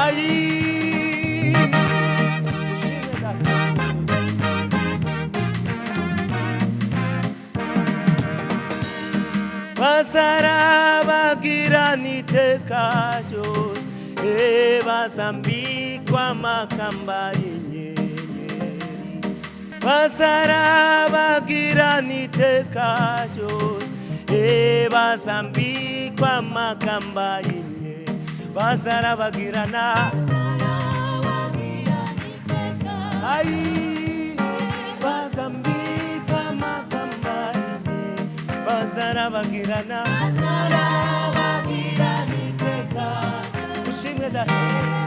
Ai, bazarabagirana iteka ryose, bazambikwa amakamba y'inyenyeri. Bazarabagirana iteka ryose, bazambikwa amakamba y'inyenyeri. Bazarabagirana, ai, bazambikwa amakamba y'inyenyeri. Bazarabagirana, ushimwe data.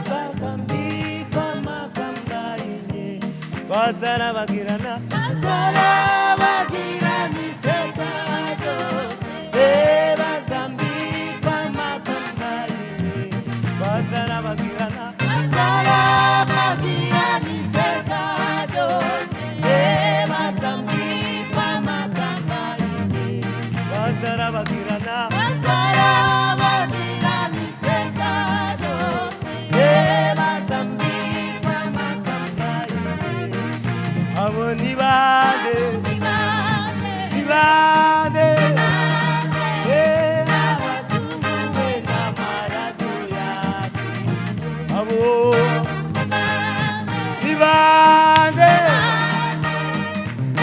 Bazambikwa amakamba y'inyenyeri. Bazarabagirana, bazarabagirana iteka ryose, bazambikwa amakamba y'inyenyeri. Bazarabagirana, bazarabagirana iteka ryose, bazambikwa amakamba y'inyenyeri. Bazarabagirana, bazarabagirana iteka ryose, bazambikwa amakamba y'inyenyeri. Abo ni bande, ni bande, abacunguwe n'amaraso ya Kristo. Abo ni bande,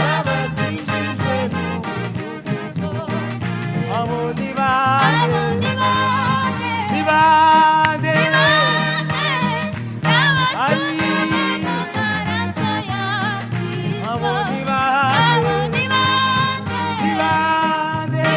abatijijwe n'ubuntu. Abo ni bande, ni bande, ai, abo ni bande, ni bande,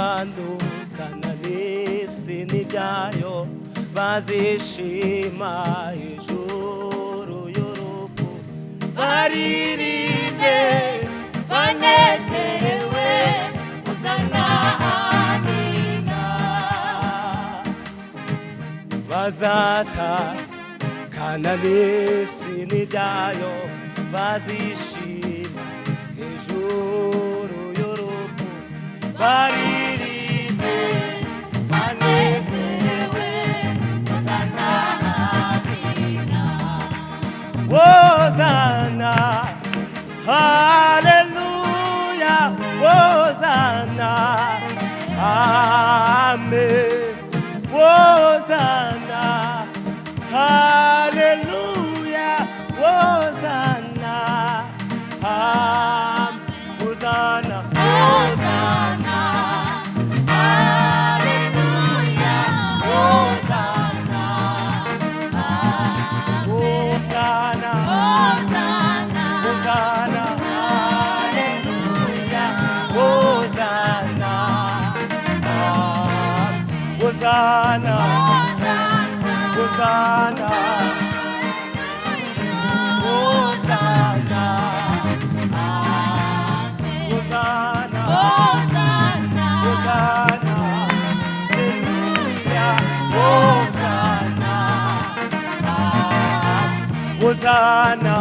bazatandukana n'isi n'ibyayo, bazishima ijuru y'urupfu, baririmbe banezerewe, uzana amina. Bazatandukana n'isi n'ibyayo, bazishima ijuru y'urupfu, baririmbe banezerewe, uzana amina. Hosana, haleluya, hosana, amen. Hosana, haleluya, hosana, amen. Hosana, Hosanna, hallelujah, Hosanna, Hosana, Hosanna, Hosana, hallelujah, Hosana, Hosana, Hosana, Hosana, Hosana, Hosanna, Hosana, Hallelujah, Hosana, Hosana.